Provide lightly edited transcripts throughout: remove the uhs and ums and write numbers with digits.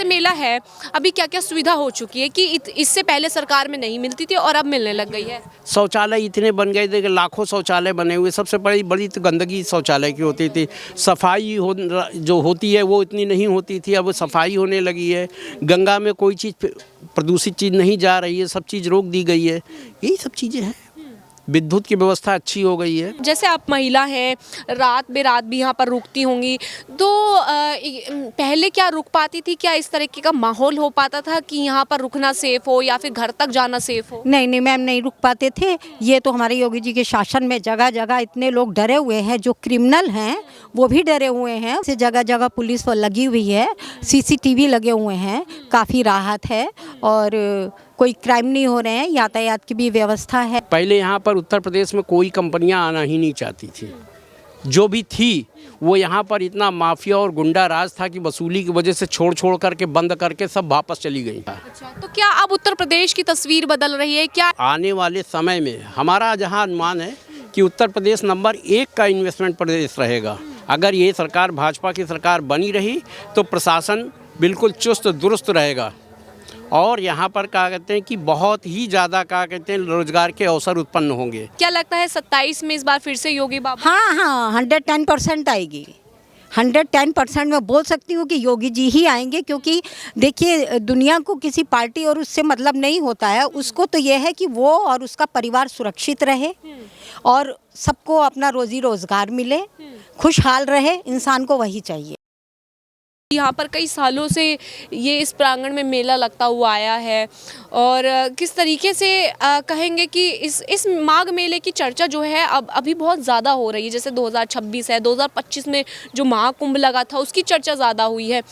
जैसे मेला है, अभी क्या क्या सुविधा हो चुकी है कि इससे पहले सरकार में नहीं मिलती थी और अब मिलने लग गई है? शौचालय इतने बन गए थे कि लाखों शौचालय बने हुए। सबसे बड़ी बड़ी तो गंदगी शौचालय की होती थी। सफाई जो होती है वो इतनी नहीं होती थी, अब सफाई होने लगी है। गंगा में कोई चीज़ प्रदूषित चीज़ नहीं जा रही है, सब चीज़ रोक दी गई है। यही सब चीज़ें हैं। विद्युत की व्यवस्था अच्छी हो गई है। जैसे आप महिला हैं, रात बेरात भी यहाँ पर रुकती होंगी, तो पहले क्या रुक पाती थी? क्या इस तरीके का माहौल हो पाता था कि यहाँ पर रुकना सेफ हो या फिर घर तक जाना सेफ हो? नहीं नहीं मैम, नहीं रुक पाते थे। ये तो हमारे योगी जी के शासन में जगह जगह इतने लोग डरे हुए हैं, जो क्रिमिनल हैं वो भी डरे हुए हैं। से जगह जगह पुलिस लगी हुई है, सीसीटीवी लगे हुए हैं, काफ़ी राहत है और कोई क्राइम नहीं हो रहे हैं। यातायात की भी व्यवस्था है। पहले यहाँ पर उत्तर प्रदेश में कोई कंपनियाँ आना ही नहीं चाहती थी। जो भी थी वो यहाँ पर इतना माफिया और गुंडा राज था कि वसूली की वजह से छोड़ करके बंद करके सब वापस चली गई। अच्छा, तो क्या अब उत्तर प्रदेश की तस्वीर बदल रही है क्या? आने वाले समय में हमारा जहाँ अनुमान है कि उत्तर प्रदेश नंबर 1 का इन्वेस्टमेंट प्रदेश रहेगा। अगर ये सरकार भाजपा की सरकार बनी रही तो प्रशासन बिल्कुल चुस्त दुरुस्त रहेगा और यहाँ पर क्या कहते हैं कि बहुत ही ज़्यादा क्या कहते हैं रोजगार के अवसर उत्पन्न होंगे। क्या लगता है 27 में इस बार फिर से योगी बाबा? हाँ, 110% आएगी। 110% मैं बोल सकती हूँ कि योगी जी ही आएंगे, क्योंकि देखिए दुनिया को किसी पार्टी और उससे मतलब नहीं होता है। उसको तो यह है कि वो और उसका परिवार सुरक्षित रहे और सबको अपना रोजी रोजगार मिले, खुशहाल रहे, इंसान को वही चाहिए। यहाँ पर कई सालों से ये इस प्रांगण में मेला लगता हुआ आया है और किस तरीके से कहेंगे कि इस माघ मेले की चर्चा जो है अब अभी बहुत ज़्यादा हो रही है। जैसे 2026 है, 2025 में जो महाकुंभ लगा था उसकी चर्चा ज़्यादा हुई है।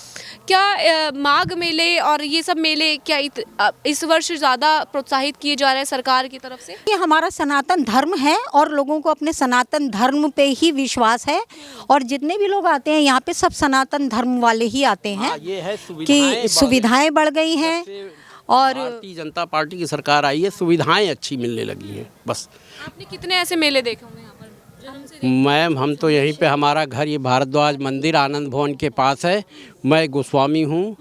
क्या माघ मेले और ये सब मेले क्या इस वर्ष ज़्यादा प्रोत्साहित किए जा रहे हैं सरकार की तरफ से? ये हमारा सनातन धर्म है और लोगों को अपने सनातन धर्म पे ही विश्वास है और जितने भी लोग आते हैं यहाँ पे सब सनातन धर्म वाले ही आते हैं। ये है कि सुविधाएं बढ़ गई हैं और भारतीय जनता पार्टी की सरकार आई है, सुविधाएं अच्छी मिलने लगी हैं। बस आपने कितने ऐसे मेले देखे होंगे यहाँ पर जन्म से? मैम हम तो यहीं पे, हमारा घर ये भारद्वाज मंदिर आनंद भवन के पास है। मैं गोस्वामी हूँ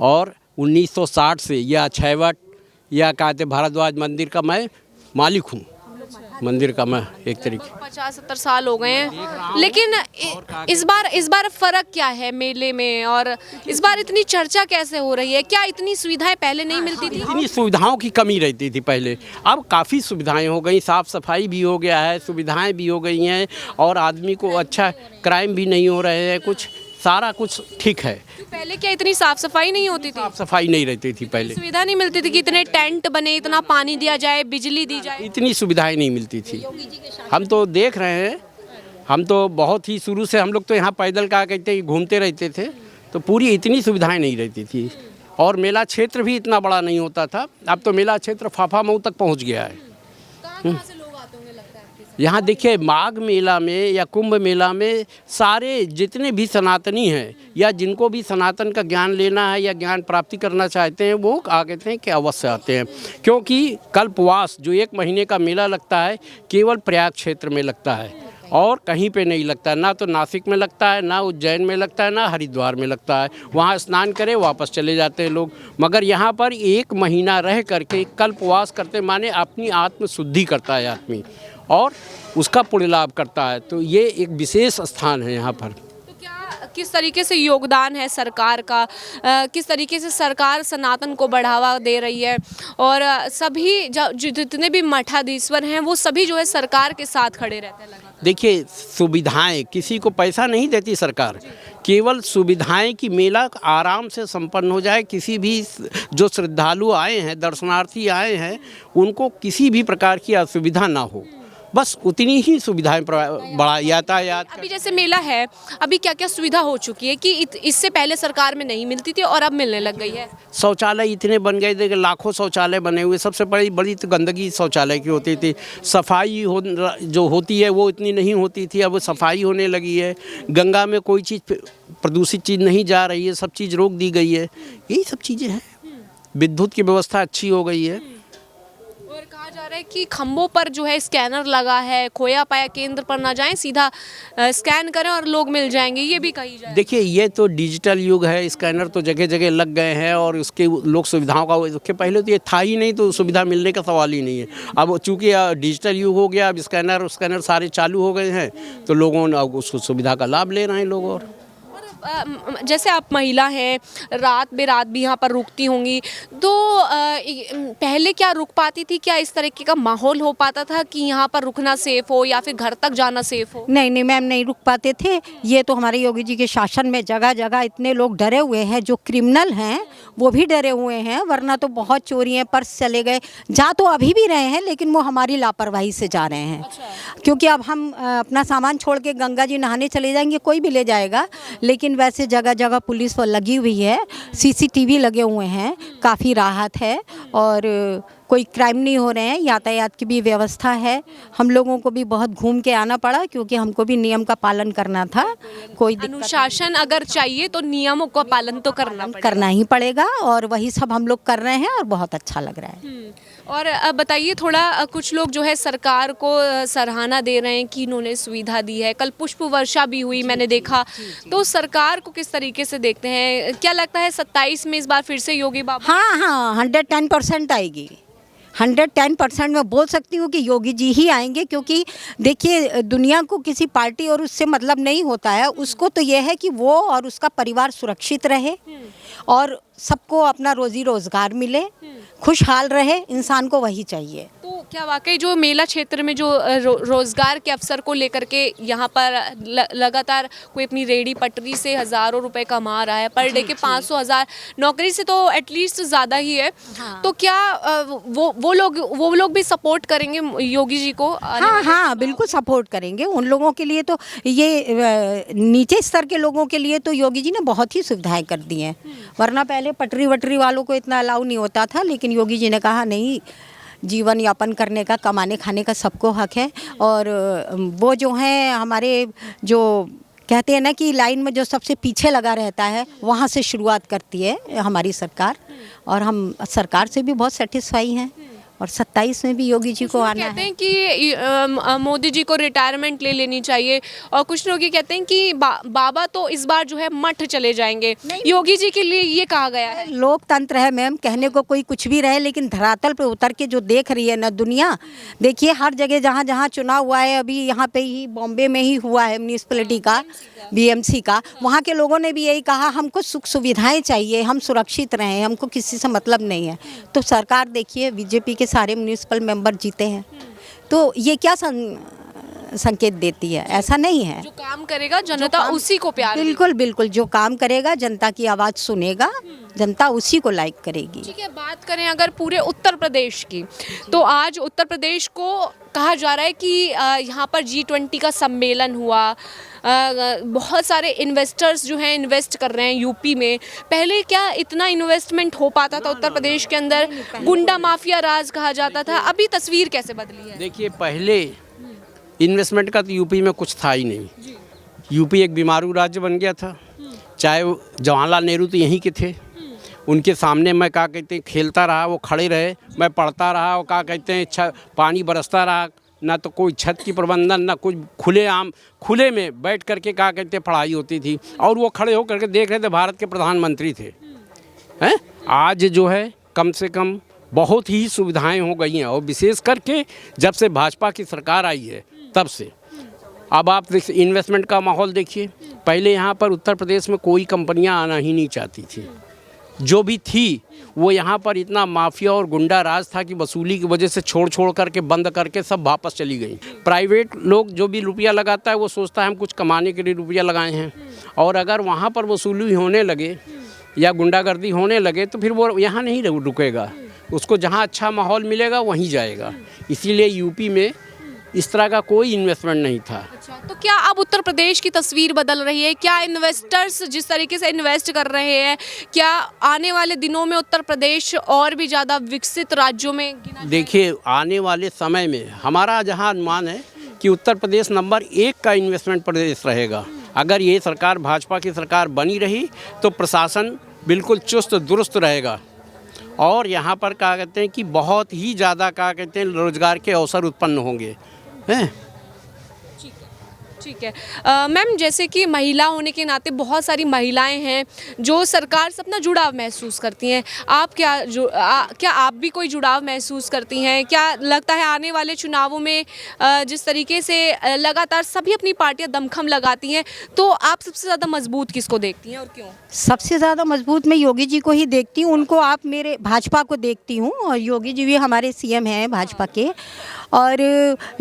और 1960 से या छैवट या कहते भारद्वाज मंदिर का मैं मालिक हूँ। मंदिर का मैं एक तरीके 50-70 साल हो गए हैं। लेकिन इस बार फर्क क्या है मेले में और इस बार इतनी चर्चा कैसे हो रही है? क्या इतनी सुविधाएं पहले नहीं मिलती थी? इतनी सुविधाओं की कमी रहती थी पहले, अब काफ़ी सुविधाएं हो गई, साफ़ सफाई भी हो गया है, सुविधाएं भी हो गई हैं और आदमी को अच्छा क्राइम भी नहीं हो रहे हैं, कुछ सारा कुछ ठीक है। तो पहले क्या इतनी साफ सफाई नहीं होती थी? साफ सफाई नहीं रहती थी पहले, सुविधा नहीं मिलती थी कि इतने टेंट बने, इतना पानी दिया जाए, बिजली दी जाए, इतनी सुविधाएं नहीं मिलती थी। हम तो देख रहे हैं, हम तो बहुत ही शुरू से हम लोग तो यहाँ पैदल क्या कहते हैं घूमते रहते थे, तो पूरी इतनी सुविधाएं नहीं रहती थी और मेला क्षेत्र भी इतना बड़ा नहीं होता था। अब तो मेला क्षेत्र फाफा मऊ तक पहुँच गया है। कहाँ से लोग आते होंगे लगता है आपके? यहाँ देखिए माघ मेला में या कुंभ मेला में सारे जितने भी सनातनी हैं या जिनको भी सनातन का ज्ञान लेना है या ज्ञान प्राप्ति करना चाहते हैं वो आ कहते हैं कि अवश्य आते हैं, क्योंकि कल्पवास जो 1 महीने का मेला लगता है केवल प्रयाग क्षेत्र में लगता है और कहीं पे नहीं लगता है। ना तो नासिक में लगता है, ना उज्जैन में लगता है, ना हरिद्वार में लगता है। वहाँ स्नान करें वापस चले जाते हैं लोग, मगर यहाँ पर 1 महीना रह करके कल्पवास करते माने अपनी आत्म शुद्धि करता है आदमी और उसका पुण्य लाभ करता है। तो ये एक विशेष स्थान है यहाँ पर। तो क्या किस तरीके से योगदान है सरकार का, किस तरीके से सरकार सनातन को बढ़ावा दे रही है और सभी जितने भी मठाधीश्वर हैं वो सभी जो है सरकार के साथ खड़े रहते हैं लगातार? देखिए सुविधाएं किसी को पैसा नहीं देती सरकार, केवल सुविधाएं कि मेला आराम से संपन्न हो जाए। किसी भी जो श्रद्धालु आए हैं, दर्शनार्थी आए हैं, उनको किसी भी प्रकार की असुविधा ना हो, बस उतनी ही सुविधाएं बड़ा यातायात। अभी जैसे मेला है, अभी क्या क्या सुविधा हो चुकी है कि इससे पहले सरकार में नहीं मिलती थी और अब मिलने लग गई है? शौचालय इतने बन गए थे कि लाखों शौचालय बने हुए। सबसे बड़ी बड़ी तो गंदगी शौचालय की होती थी। सफाई जो होती है वो इतनी नहीं होती थी, अब सफाई होने लगी है। गंगा में कोई चीज़ प्रदूषित चीज़ नहीं जा रही है, सब चीज़ रोक दी गई है। यही सब चीज़ें हैं। विद्युत की व्यवस्था अच्छी हो गई है। और कहा जा रहा रहा है कि खंभों पर जो है स्कैनर लगा है, खोया पाया केंद्र पर ना जाएं, सीधा स्कैन करें और लोग मिल जाएंगे, ये भी कही जाए। देखिए ये तो डिजिटल युग है, स्कैनर तो जगह जगह लग गए हैं और उसके लोग सुविधाओं का, उसके पहले तो ये था ही नहीं, तो सुविधा मिलने का सवाल ही नहीं है। अब चूँकि डिजिटल युग हो गया, अब स्कैनर सारे चालू हो गए हैं, तो लोगों ने उस सुविधा का लाभ ले रहे हैं लोग। और जैसे आप महिला हैं, रात बेरात भी यहाँ पर रुकती होंगी, तो पहले क्या रुक पाती थी? क्या इस तरीके का माहौल हो पाता था कि यहाँ पर रुकना सेफ हो या फिर घर तक जाना सेफ हो? नहीं नहीं मैम, नहीं रुक पाते थे। ये तो हमारे योगी जी के शासन में जगह जगह इतने लोग डरे हुए हैं, जो क्रिमिनल हैं वो भी डरे हुए हैं, वरना तो बहुत चोरियां, पर्स चले गए, जा तो अभी भी रहे हैं, लेकिन वो हमारी लापरवाही से जा रहे हैं। क्योंकि अब हम अपना सामान छोड़ के गंगा जी नहाने चले जाएंगे, कोई भी ले जाएगा, लेकिन वैसे जगह जगह पुलिस लगी हुई है, सीसीटीवी लगे हुए हैं, काफ़ी राहत है और कोई क्राइम नहीं हो रहे हैं। यातायात की भी व्यवस्था है। हम लोगों को भी बहुत घूम के आना पड़ा, क्योंकि हमको भी नियम का पालन करना था। कोई अनुशासन अगर चाहिए तो नियमों का पालन तो करना ही पड़ेगा, और वही सब हम लोग कर रहे हैं और बहुत अच्छा लग रहा है। और अब बताइए थोड़ा, कुछ लोग जो है सरकार को सराहना दे रहे हैं कि इन्होंने सुविधा दी है, कल पुष्प वर्षा भी हुई मैंने देखा, तो सरकार को किस तरीके से देखते हैं? क्या लगता है 27 में इस बार फिर से योगी बाबा? हाँ, 110% आएगी। 110% मैं बोल सकती हूँ कि योगी जी ही आएंगे, क्योंकि देखिए दुनिया को किसी पार्टी और उससे मतलब नहीं होता है, उसको तो यह है कि वो और उसका परिवार सुरक्षित रहे और सबको अपना रोजी रोजगार मिले, खुशहाल रहे, इंसान को वही चाहिए। तो क्या वाकई जो मेला क्षेत्र में जो रोजगार के अवसर को लेकर के यहाँ पर लगातार कोई अपनी रेडी पटरी से हज़ारों रुपए कमा रहा है, पर डे के 500-1000, नौकरी से तो एटलीस्ट ज़्यादा ही है। हाँ। तो क्या वो लोग भी सपोर्ट करेंगे योगी जी को? हाँ, बिल्कुल सपोर्ट करेंगे। उन लोगों के लिए तो, ये नीचे स्तर के लोगों के लिए तो योगी जी ने बहुत ही सुविधाएं कर दी हैं, वरना पहले पटरी वटरी वालों को इतना अलाउ नहीं होता था, लेकिन योगी जी ने कहा नहीं, जीवन यापन करने का, कमाने खाने का सबको हक है। और वो जो हैं हमारे, जो कहते हैं ना कि लाइन में जो सबसे पीछे लगा रहता है, वहाँ से शुरुआत करती है हमारी सरकार, और हम सरकार से भी बहुत सेटिस्फाई हैं। और 27 में भी योगी जी को आना है। कहते हैं कि मोदी जी को रिटायरमेंट ले लेनी चाहिए, और कुछ लोग ये कहते हैं कि बाबा तो इस बार जो है मठ चले जाएंगे। योगी जी के लिए ये कहा गया है। लोकतंत्र है मैम, कहने को कोई कुछ भी रहे, लेकिन धरातल पे उतर के जो देख रही है ना दुनिया, देखिए हर जगह जहाँ जहाँ चुनाव हुआ है, अभी यहाँ पे ही बॉम्बे में ही हुआ है म्यूनिसिपैलिटी का, बीएमसी का, वहाँ के लोगों ने भी यही कहा, हमको सुख सुविधाएं चाहिए, हम सुरक्षित रहें, हमको किसी से मतलब नहीं है। तो सरकार देखिए, बीजेपी के सारे म्यूनिसिपल मेंबर जीते हैं, तो ये क्या संकेत देती है? ऐसा नहीं है। जो काम करेगा जनता उसी को प्यार, बिल्कुल बिल्कुल, जो काम करेगा जनता की आवाज़ सुनेगा, जनता उसी को लाइक करेगी। ठीक है, बात करें अगर पूरे उत्तर प्रदेश की, तो आज उत्तर प्रदेश को कहा जा रहा है कि यहाँ पर G20 का सम्मेलन हुआ, बहुत सारे इन्वेस्टर्स जो हैं इन्वेस्ट कर रहे हैं यूपी में। पहले क्या इतना इन्वेस्टमेंट हो पाता था उत्तर प्रदेश के अंदर? गुंडा माफिया राज कहा जाता था, अभी तस्वीर कैसे बदली है? देखिए पहले इन्वेस्टमेंट का तो यूपी में कुछ था ही नहीं। यूपी एक बीमारू राज्य बन गया था। चाहे जवाहरलाल नेहरू तो यहीं के थे, उनके सामने मैं क्या कहते हैं खेलता रहा, वो खड़े रहे, मैं पढ़ता रहा, वो क्या कहते हैं पानी बरसता रहा, ना तो कोई छत की प्रबंधन, ना कुछ खुले में बैठ करके क्या कहते हैं पढ़ाई होती थी, और वो खड़े होकर के देख रहे थे, भारत के प्रधानमंत्री थे। हैं आज जो है कम से कम बहुत ही सुविधाएं हो गई हैं, और विशेष करके जब से भाजपा की सरकार आई है तब से। अब आप इन्वेस्टमेंट का माहौल देखिए, पहले यहाँ पर उत्तर प्रदेश में कोई कंपनियाँ आना ही नहीं चाहती थी, जो भी थी वो यहाँ पर इतना माफिया और गुंडा राज था कि वसूली की वजह से छोड़ करके बंद करके सब वापस चली गई। प्राइवेट लोग जो भी रुपया लगाता है वो सोचता है हम कुछ कमाने के लिए रुपया लगाए हैं, और अगर वहाँ पर वसूली होने लगे या गुंडागर्दी होने लगे तो फिर वो यहाँ नहीं रुकेगा, उसको जहाँ अच्छा माहौल मिलेगा वहीं जाएगा। इसीलिए यूपी में इस तरह का कोई इन्वेस्टमेंट नहीं था। अच्छा, तो क्या अब उत्तर प्रदेश की तस्वीर बदल रही है? क्या इन्वेस्टर्स जिस तरीके से इन्वेस्ट कर रहे हैं, क्या आने वाले दिनों में उत्तर प्रदेश और भी ज़्यादा विकसित राज्यों में गिना जाएगा? देखिए आने वाले समय में हमारा जहां अनुमान है कि उत्तर प्रदेश नंबर 1 का इन्वेस्टमेंट प्रदेश रहेगा। अगर ये सरकार भाजपा की सरकार बनी रही तो प्रशासन बिल्कुल चुस्त दुरुस्त रहेगा, और यहाँ पर क्या कहते हैं कि बहुत ही ज़्यादा क्या कहते हैं रोज़गार के अवसर उत्पन्न होंगे हैं। ठीक है। मैम, जैसे कि महिला होने के नाते बहुत सारी महिलाएं हैं जो सरकार से अपना जुड़ाव महसूस करती हैं। आप क्या आप भी कोई जुड़ाव महसूस करती हैं? क्या लगता है आने वाले चुनावों में जिस तरीके से लगातार सभी अपनी पार्टियां दमखम लगाती हैं, तो आप सबसे ज़्यादा मजबूत किसको देखती हैं और क्यों? सबसे ज़्यादा मजबूत मैं योगी जी को ही देखती हूँ। उनको आप मेरे भाजपा को देखती हूँ और योगी जी भी हमारे सीएम हैं भाजपा के। और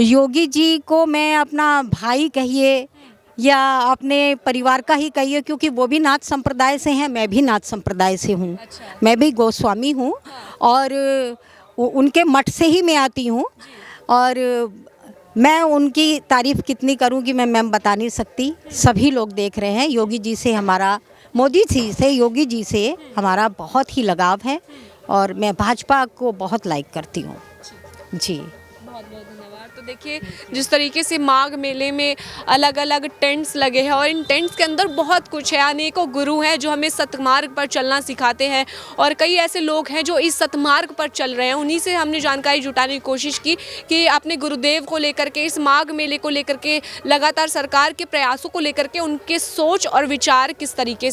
योगी जी को मैं अपना भाई कहिए या अपने परिवार का ही कहिए, क्योंकि वो भी नाथ संप्रदाय से हैं, मैं भी नाथ संप्रदाय से हूँ। अच्छा। मैं भी गोस्वामी हूँ और उनके मठ से ही मैं आती हूँ। और मैं उनकी तारीफ़ कितनी करूँ कि मैं मैम बता नहीं सकती। सभी लोग देख रहे हैं, योगी जी से हमारा, मोदी जी से, योगी जी से हमारा बहुत ही लगाव है और मैं भाजपा को बहुत लाइक करती हूँ जी। बहुत बहुत धन्यवाद। तो देखिए, जिस तरीके से माघ मेले में अलग अलग टेंट्स लगे हैं और इन टेंट्स के अंदर बहुत कुछ है। अनेकों गुरु हैं जो हमें सतमार्ग पर चलना सिखाते हैं और कई ऐसे लोग हैं जो इस सतमार्ग पर चल रहे हैं। उन्हीं से हमने जानकारी जुटाने की कोशिश की कि अपने गुरुदेव को लेकर के, इस माघ मेले को लेकर के, लगातार सरकार के प्रयासों को लेकर के उनके सोच और विचार किस तरीके